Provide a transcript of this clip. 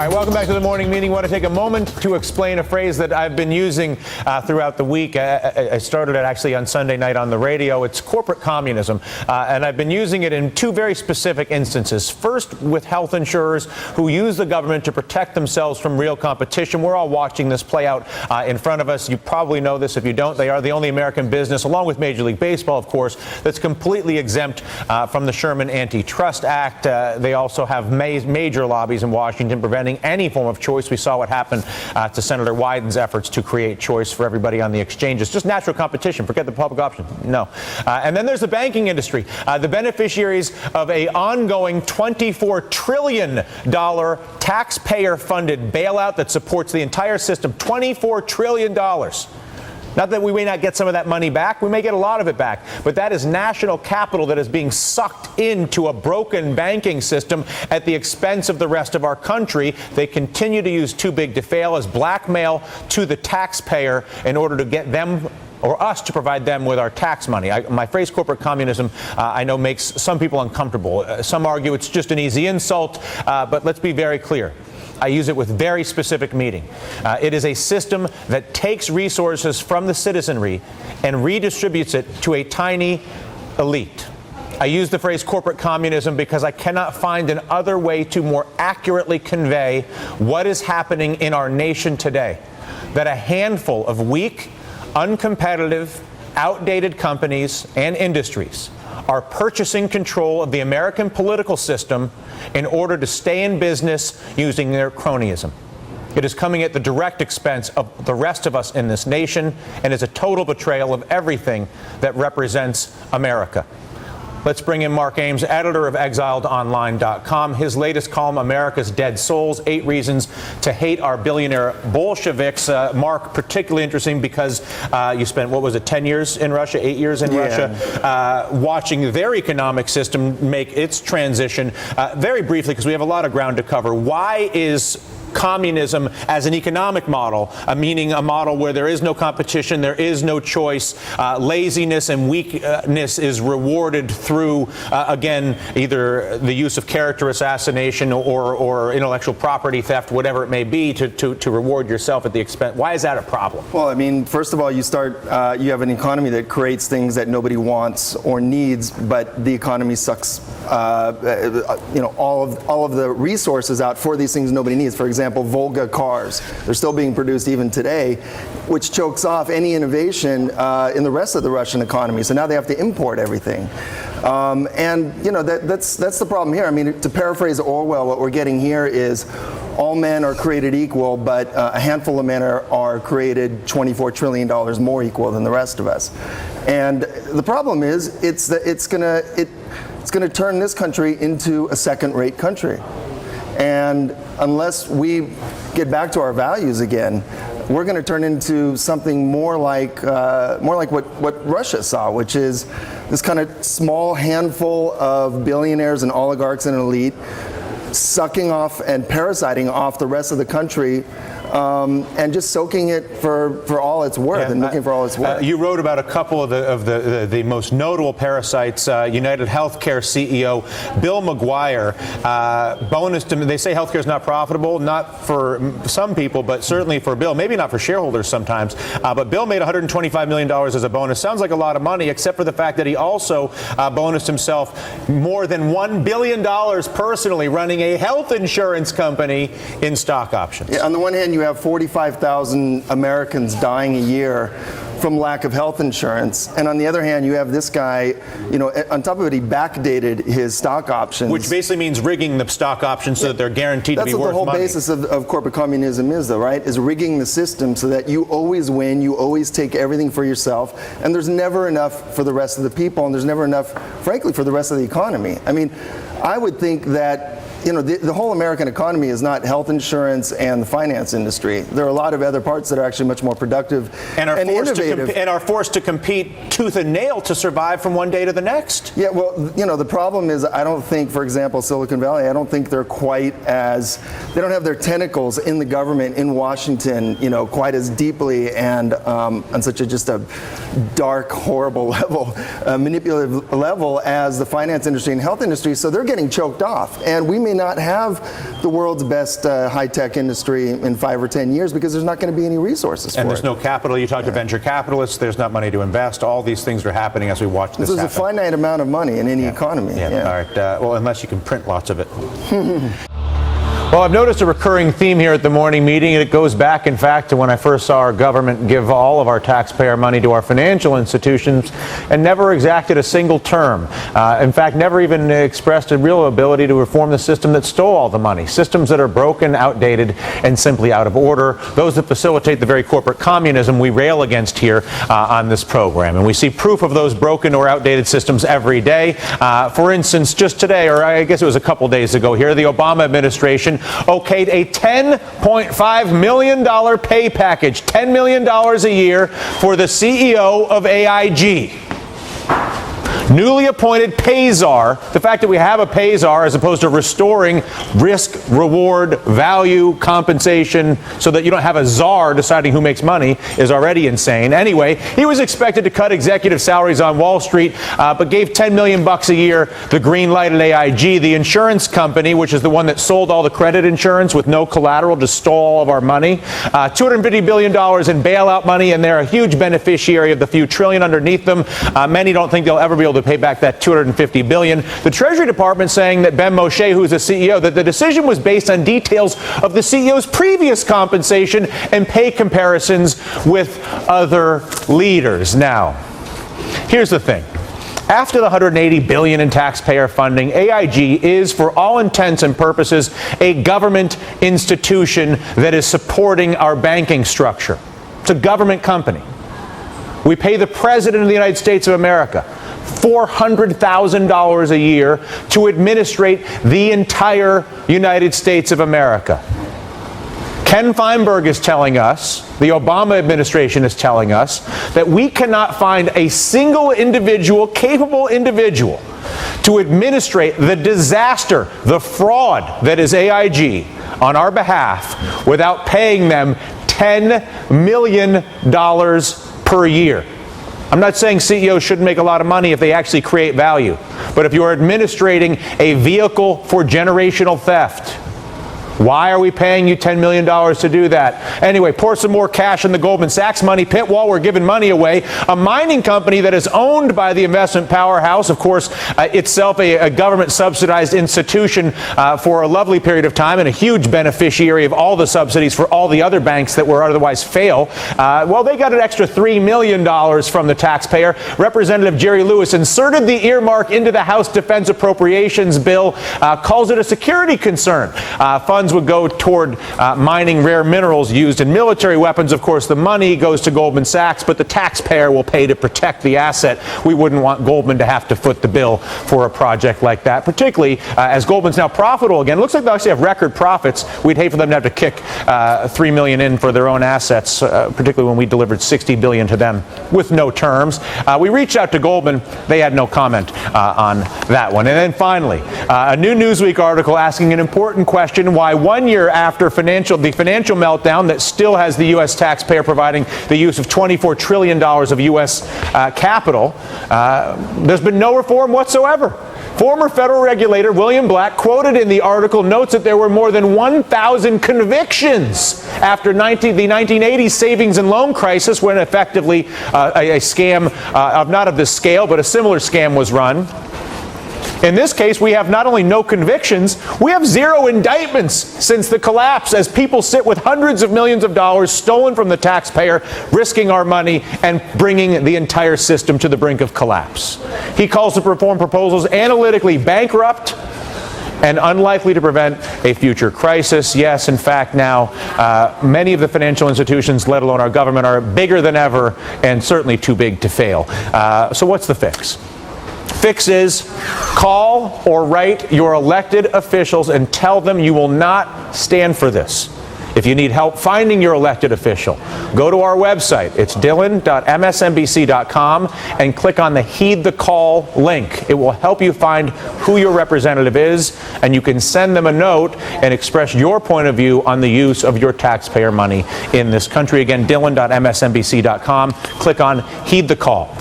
All right, welcome back to the morning meeting. I want to take a moment to explain a phrase that I've been using throughout the week. I started it actually on Sunday night on the radio. It's corporate communism, and I've been using it in two very specific instances. First, with health insurers who use the government to protect themselves from real competition. We're all watching this play out in front of us. You probably know this. If you don't, they are the only American business, along with Major League Baseball, of course, that's completely exempt from the Sherman Antitrust Act. They also have major lobbies in Washington preventing any form of choice. We saw what happened to Senator Wyden's efforts to create choice for everybody on the exchanges. Just natural competition. Forget the public option. No. And then there's the banking industry, the beneficiaries of a ongoing $24 trillion taxpayer-funded bailout that supports the entire system. $24 trillion. Not that we may not get some of that money back. We may get a lot of it back. But that is national capital that is being sucked into a broken banking system at the expense of the rest of our country. They continue to use too big to fail as blackmail to the taxpayer in order to get them or us to provide them with our tax money. My phrase corporate communism, I know, makes some people uncomfortable. Some argue it's just an easy insult, but let's be very clear. I use it with very specific meaning. It is a system that takes resources from the citizenry and redistributes it to a tiny elite. I use the phrase corporate communism because I cannot find an other way to more accurately convey what is happening in our nation today. That a handful of weak, uncompetitive, outdated companies and industries are purchasing control of the American political system in order to stay in business using their cronyism. It is coming at the direct expense of the rest of us in this nation and is a total betrayal of everything that represents America. Let's bring in Mark Ames, editor of ExiledOnline.com. His latest column, America's Dead Souls, 8 Reasons to Hate Our Billionaire Bolsheviks. Mark, particularly interesting because you spent, 10 years in Russia, 8 years in Russia, watching their economic system make its transition. Very briefly, because we have a lot of ground to cover, why is communism as an economic model, meaning a model where there is no competition, there is no choice, laziness and weakness is rewarded through, again, either the use of character assassination or intellectual property theft, whatever it may be, to reward yourself at the expense. Why is that a problem? Well, I mean, first of all, you have an economy that creates things that nobody wants or needs, but the economy sucks, all of the resources out for these things nobody needs. For example, Volga cars. They're still being produced even today, which chokes off any innovation in the rest of the Russian economy. So now they have to import everything. That's the problem here. I mean, to paraphrase Orwell, what we're getting here is all men are created equal, but a handful of men are created $24 trillion more equal than the rest of us. And the problem is it's going to turn this country into a second-rate country. And unless we get back to our values again, we're going to turn into something more like what Russia saw, which is this kind of small handful of billionaires and oligarchs and elite sucking off and parasiting off the rest of the country. And just soaking it for all it's worth and looking for all it's worth. You wrote about a couple of the most notable parasites. United Healthcare CEO Bill McGuire bonused him. They say healthcare is not profitable, not for some people, but certainly for Bill. Maybe not for shareholders sometimes. But Bill made $125 million as a bonus. Sounds like a lot of money, except for the fact that he also bonused himself more than $1 billion personally running a health insurance company in stock options. Yeah, on the one hand, you have 45,000 Americans dying a year from lack of health insurance, and on the other hand, you have this guy, on top of it, he backdated his stock options. Which basically means rigging the stock options so that they're guaranteed to be worth money. That's what the whole basis of corporate communism is, though, right? Is rigging the system so that you always win, you always take everything for yourself, and there's never enough for the rest of the people, and there's never enough, frankly, for the rest of the economy. I mean, I would think that the whole American economy is not health insurance and the finance industry. There are a lot of other parts that are actually much more productive and innovative. And are forced to compete tooth and nail to survive from one day to the next. Yeah, well, the problem is I don't think, for example, Silicon Valley, I don't think they're quite as, they don't have their tentacles in the government in Washington, quite as deeply and on such just a dark, horrible level, manipulative level as the finance industry and health industry. So they're getting choked off. And we may may not have the world's best high-tech industry in 5 or 10 years because there's not going to be any resources for it. And there's no capital. You talk to venture capitalists, there's not money to invest. All these things are happening as we watch this happen. There's a finite amount of money in any economy. All right. Well, unless you can print lots of it. Well, I've noticed a recurring theme here at the morning meeting, and it goes back, in fact, to when I first saw our government give all of our taxpayer money to our financial institutions and never exacted a single term. In fact, never even expressed a real ability to reform the system that stole all the money. Systems that are broken, outdated, and simply out of order. Those that facilitate the very corporate communism we rail against here on this program. And we see proof of those broken or outdated systems every day. For instance, just today, or I guess it was a couple days ago here, the Obama administration okayed a $10.5 million pay package, $10 million a year for the CEO of AIG. Newly appointed pay czar. The fact that we have a pay czar as opposed to restoring risk, reward, value, compensation so that you don't have a czar deciding who makes money is already insane. Anyway, he was expected to cut executive salaries on Wall Street, but gave $10 million a year the green light at AIG, the insurance company, which is the one that sold all the credit insurance with no collateral to steal all of our money. $250 billion in bailout money, and they're a huge beneficiary of the few trillion underneath them. Many don't think they'll ever be able to pay back that $250 billion. The Treasury Department saying that Ben Moshe, who's the CEO, that the decision was based on details of the CEO's previous compensation and pay comparisons with other leaders. Now, here's the thing. After the $180 billion in taxpayer funding, AIG is, for all intents and purposes, a government institution that is supporting our banking structure. It's a government company. We pay the President of the United States of America $400,000 a year to administrate the entire United States of America. Ken Feinberg is telling us, the Obama administration is telling us, that we cannot find a single individual, capable individual, to administrate the disaster, the fraud that is AIG on our behalf without paying them $10 million per year. I'm not saying CEOs shouldn't make a lot of money if they actually create value. But if you're administrating a vehicle for generational theft, why are we paying you $10 million to do that? Anyway, pour some more cash in the Goldman Sachs money pit while we're giving money away. A mining company that is owned by the investment powerhouse, of course, itself a government-subsidized institution for a lovely period of time and a huge beneficiary of all the subsidies for all the other banks that would otherwise fail. Well, they got an extra $3 million from the taxpayer. Representative Jerry Lewis inserted the earmark into the House Defense Appropriations bill, calls it a security concern. Funds would go toward mining rare minerals used in military weapons. Of course, the money goes to Goldman Sachs, but the taxpayer will pay to protect the asset. We wouldn't want Goldman to have to foot the bill for a project like that, particularly as Goldman's now profitable again. It looks like they'll actually have record profits. We'd hate for them to have to kick $3 million in for their own assets, particularly when we delivered $60 billion to them with no terms. We reached out to Goldman. They had no comment on that one. And then finally, a new Newsweek article asking an important question: why 1 year after the financial meltdown that still has the U.S. taxpayer providing the use of $24 trillion of U.S. capital, there's been no reform whatsoever. Former federal regulator William Black, quoted in the article, notes that there were more than 1,000 convictions after the 1980s savings and loan crisis, when effectively a scam not of this scale, but a similar scam was run. In this case, we have not only no convictions, we have zero indictments since the collapse, as people sit with hundreds of millions of dollars stolen from the taxpayer, risking our money and bringing the entire system to the brink of collapse. He calls the reform proposals analytically bankrupt and unlikely to prevent a future crisis. Yes, in fact, now many of the financial institutions, let alone our government, are bigger than ever and certainly too big to fail. So what's the fix? Fix is call or write your elected officials and tell them you will not stand for this. If you need help finding your elected official, go to our website. It's dylan.msnbc.com and click on the Heed the Call link. It will help you find who your representative is, and you can send them a note and express your point of view on the use of your taxpayer money in this country. Again, dylan.msnbc.com. Click on Heed the Call.